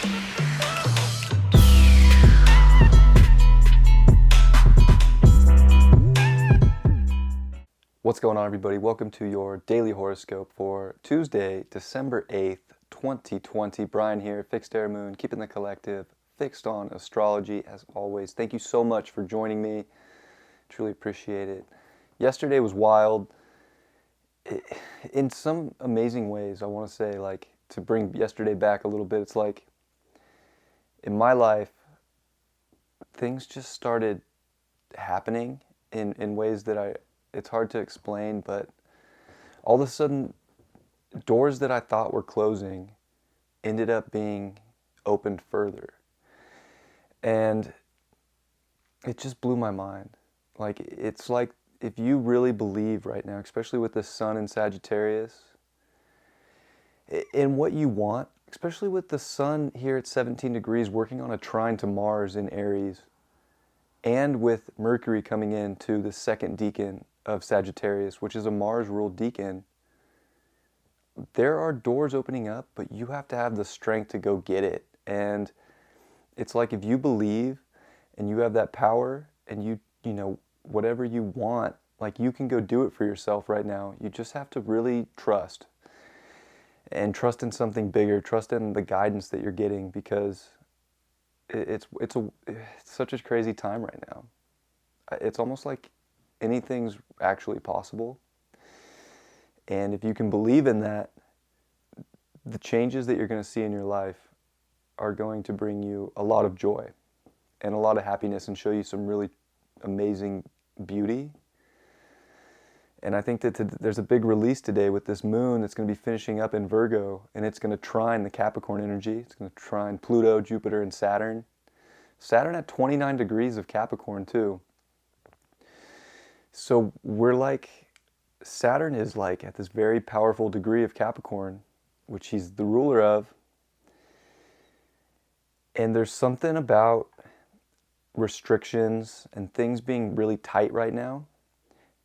What's going on, everybody? Welcome to your daily horoscope for Tuesday, December 8th, 2020. Brian here, Fixed Air Moon, keeping the collective fixed on astrology as always. Thank you so much for joining me. Truly appreciate it. Yesterday was wild. In some amazing ways, I want to say, like, to bring yesterday back a little bit, it's like, in my life, things just started happening in ways that it's hard to explain, but all of a sudden, doors that I thought were closing ended up being opened further. And it just blew my mind. Like, it's like, if you really believe right now, especially with the sun in Sagittarius, in what you want, especially with the sun here at 17 degrees working on a trine to Mars in Aries, and with Mercury coming into the second decon of Sagittarius, which is a Mars-ruled decon, there are doors opening up, but you have to have the strength to go get it. And it's like, if you believe and you have that power and you know, whatever you want, like, you can go do it for yourself right now. You just have to really trust. And trust in something bigger, trust in the guidance that you're getting, because it's such a crazy time right now. It's almost like anything's actually possible. And if you can believe in that, the changes that you're going to see in your life are going to bring you a lot of joy and a lot of happiness and show you some really amazing beauty. And I think that there's a big release today with this moon that's going to be finishing up in Virgo, and it's going to trine the Capricorn energy. It's going to trine Pluto, Jupiter, and Saturn. Saturn at 29 degrees of Capricorn too. So we're like, Saturn is like at this very powerful degree of Capricorn, which he's the ruler of. And there's something about restrictions and things being really tight right now.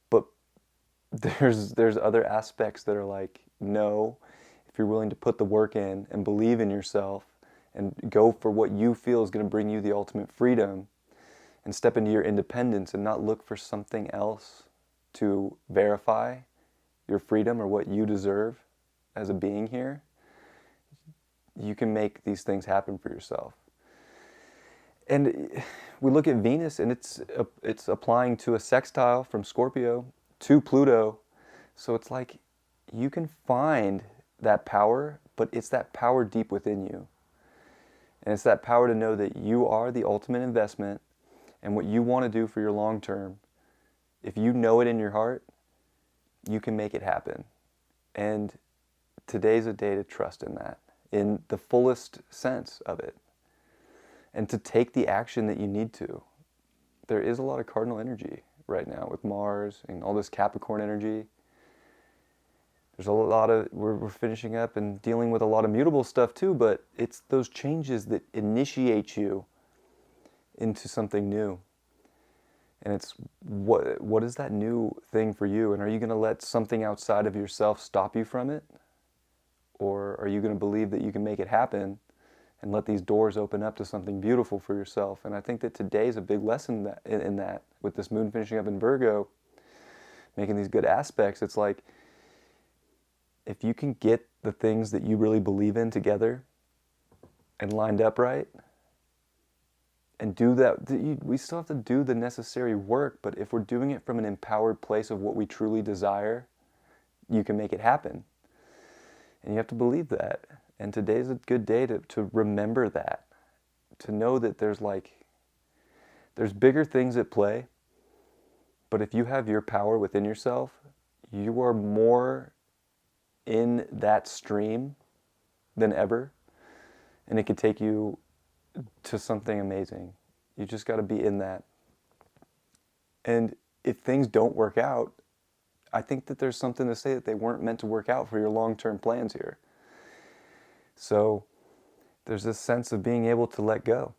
But there's other aspects that are like, no, if you're willing to put the work in and believe in yourself and go for what you feel is going to bring you the ultimate freedom, and step into your independence and not look for something else to verify your freedom or what you deserve as a being here, you can make these things happen for yourself. And we look at Venus, and it's applying to a sextile from Scorpio to Pluto. So it's like, you can find that power, but it's that power deep within you. And it's that power to know that you are the ultimate investment, and what you want to do for your long term, if you know it in your heart, you can make it happen. And today's a day to trust in that, in the fullest sense of it, and to take the action that you need to. There is a lot of cardinal energy right now with Mars and all this Capricorn energy. There's a lot of, we're finishing up and dealing with a lot of mutable stuff too, but it's those changes that initiate you into something new. And it's, what is that new thing for you? And are you going to let something outside of yourself stop you from it? Or are you going to believe that you can make it happen and let these doors open up to something beautiful for yourself? And I think that today's a big lesson in that, with this moon finishing up in Virgo, making these good aspects. It's like, if you can get the things that you really believe in together and lined up right, and do that, we still have to do the necessary work, but if we're doing it from an empowered place of what we truly desire, you can make it happen. And you have to believe that. And today's a good day to remember that, to know that there's bigger things at play, but if you have your power within yourself, you are more in that stream than ever, and it could take you to something amazing. You just got to be in that. And if things don't work out, I think that there's something to say that they weren't meant to work out for your long-term plans here. So there's this sense of being able to let go.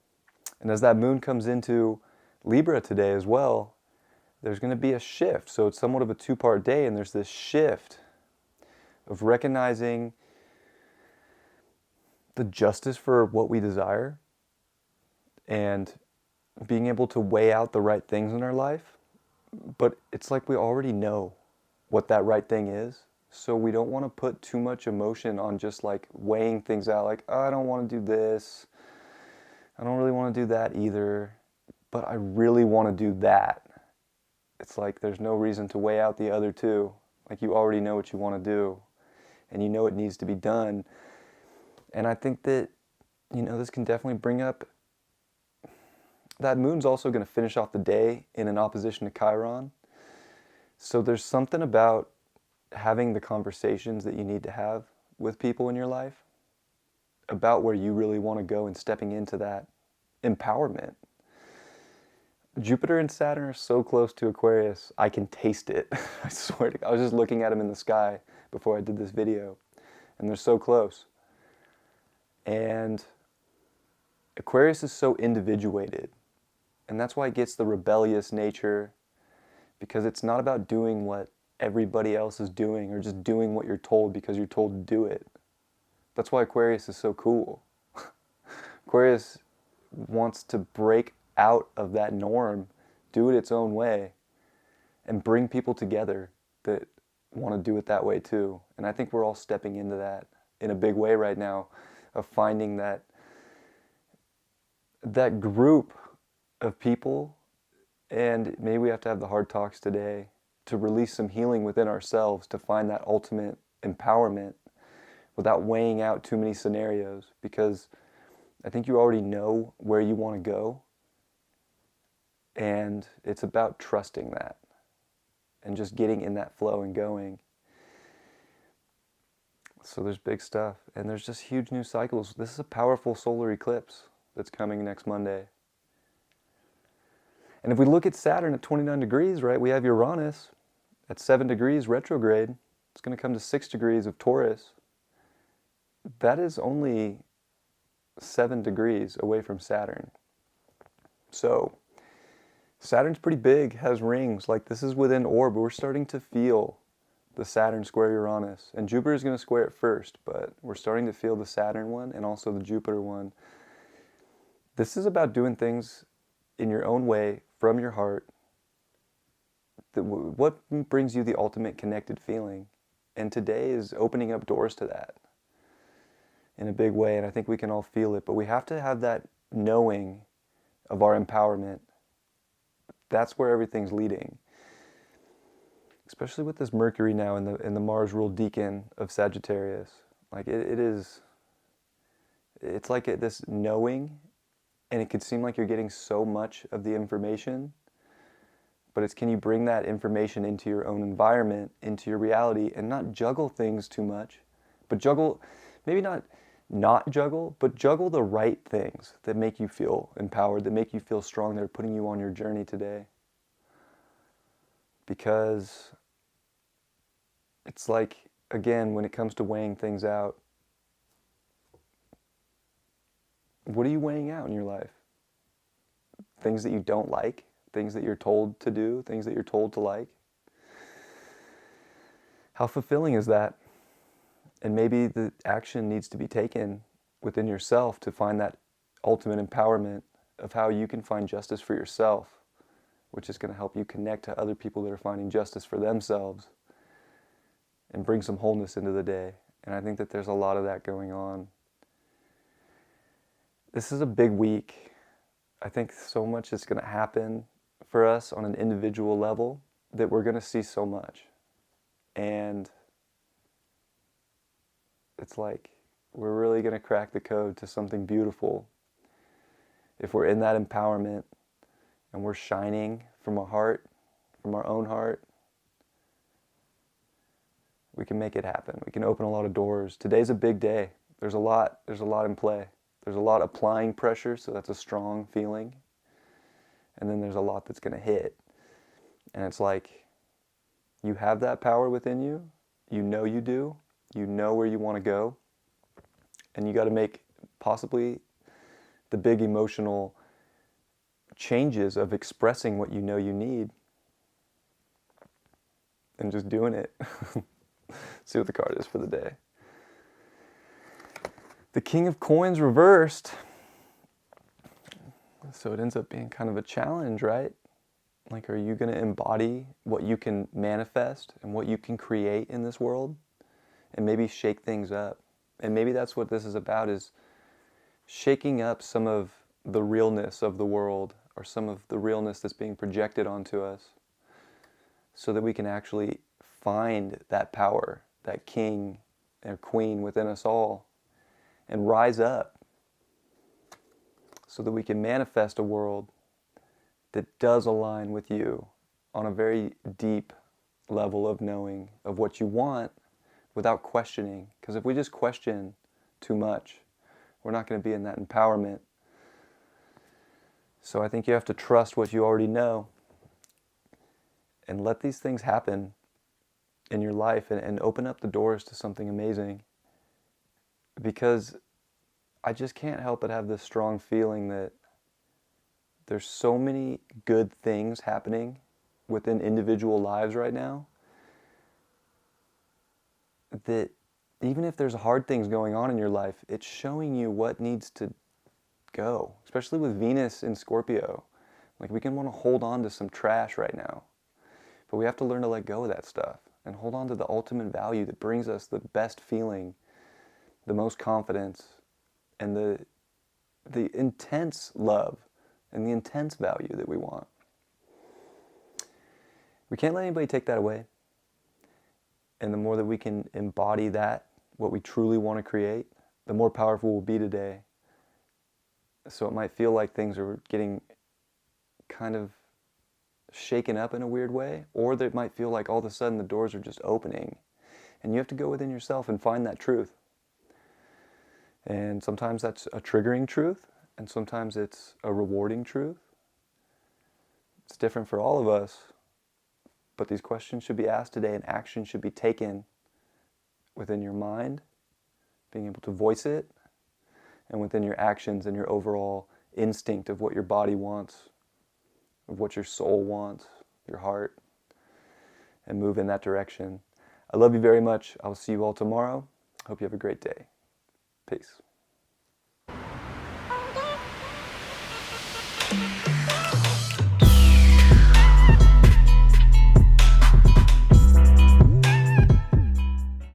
And as that moon comes into Libra today as well, there's going to be a shift. So it's somewhat of a two-part day, and there's this shift of recognizing the justice for what we desire and being able to weigh out the right things in our life. But it's like we already know what that right thing is. So we don't want to put too much emotion on just like weighing things out. Like, oh, I don't want to do this. I don't really want to do that either. But I really want to do that. It's like there's no reason to weigh out the other two. Like you already know what you want to do. And you know it needs to be done. And I think that, this can definitely bring up, that moon's also going to finish off the day in an opposition to Chiron. So there's something about having the conversations that you need to have with people in your life about where you really want to go and stepping into that empowerment. Jupiter and Saturn are so close to Aquarius, I can taste it. I swear to God. I was just looking at them in the sky before I did this video, and they're so close. And Aquarius is so individuated, and that's why it gets the rebellious nature, because it's not about doing what everybody else is doing or just doing what you're told because you're told to do it. That's why Aquarius is so cool. Aquarius wants to break out of that norm, do it its own way, and bring people together that want to do it that way too. And I think we're all stepping into that in a big way right now, of finding that group of people. And maybe we have to have the hard talks today to release some healing within ourselves, to find that ultimate empowerment without weighing out too many scenarios, because I think you already know where you want to go. And it's about trusting that and just getting in that flow and going. So there's big stuff. And there's just huge new cycles. This is a powerful solar eclipse that's coming next Monday. And if we look at Saturn at 29 degrees, right, we have Uranus at 7 degrees retrograde. It's going to come to 6 degrees of Taurus. That is only 7 degrees away from Saturn. So Saturn's pretty big, has rings. Like, this is within orb. We're starting to feel the Saturn square Uranus. And Jupiter is going to square it first, but we're starting to feel the Saturn one and also the Jupiter one. This is about doing things in your own way, from your heart. What brings you the ultimate connected feeling? And today is opening up doors to that in a big way. And I think we can all feel it. But we have to have that knowing of our empowerment. That's where everything's leading. Especially with this Mercury now in the Mars ruled decon of Sagittarius. Like it's like this knowing, and it could seem like you're getting so much of the information, but it's, can you bring that information into your own environment, into your reality, and not juggle things too much, but juggle, maybe not juggle, but juggle the right things that make you feel empowered, that make you feel strong, that are putting you on your journey today. Because it's like, again, when it comes to weighing things out, what are you weighing out in your life? Things that you don't like, things that you're told to do, things that you're told to like. How fulfilling is that? And maybe the action needs to be taken within yourself to find that ultimate empowerment of how you can find justice for yourself, which is going to help you connect to other people that are finding justice for themselves and bring some wholeness into the day. And I think that there's a lot of that going on. This is a big week. I think so much is going to happen for us on an individual level that we're going to see so much. And it's like we're really going to crack the code to something beautiful if we're in that empowerment and we're shining from our heart, from our own heart. We can make it happen. We can open a lot of doors. Today's a big day. There's a lot in play. There's a lot applying pressure, so that's a strong feeling. And then there's a lot that's going to hit. And it's like, you have that power within you. You know you do. You know where you want to go. And you got to make possibly the big emotional changes of expressing what you know you need. And just doing it. See what the card is for the day. The King of Coins reversed. So it ends up being kind of a challenge, right? Like, are you going to embody what you can manifest and what you can create in this world? And maybe shake things up. And maybe that's what this is about, is shaking up some of the realness of the world, or some of the realness that's being projected onto us, so that we can actually find that power, that king and queen within us all, and rise up so that we can manifest a world that does align with you on a very deep level of knowing of what you want without questioning. Because if we just question too much, we're not going to be in that empowerment. So I think you have to trust what you already know and let these things happen in your life, and open up the doors to something amazing. Because I just can't help but have this strong feeling that there's so many good things happening within individual lives right now, that even if there's hard things going on in your life, it's showing you what needs to go, especially with Venus in Scorpio. Like, we can want to hold on to some trash right now, but we have to learn to let go of that stuff and hold on to the ultimate value that brings us the best feeling, the most confidence, and the intense love and the intense value that we want. We can't let anybody take that away. And the more that we can embody that, what we truly want to create, the more powerful we'll be today. So it might feel like things are getting kind of shaken up in a weird way, or that it might feel like all of a sudden the doors are just opening. And you have to go within yourself and find that truth. And sometimes that's a triggering truth, and sometimes it's a rewarding truth. It's different for all of us, but these questions should be asked today, and action should be taken within your mind, being able to voice it, and within your actions and your overall instinct of what your body wants, of what your soul wants, your heart, and move in that direction. I love you very much. I will see you all tomorrow. Hope you have a great day. Peace.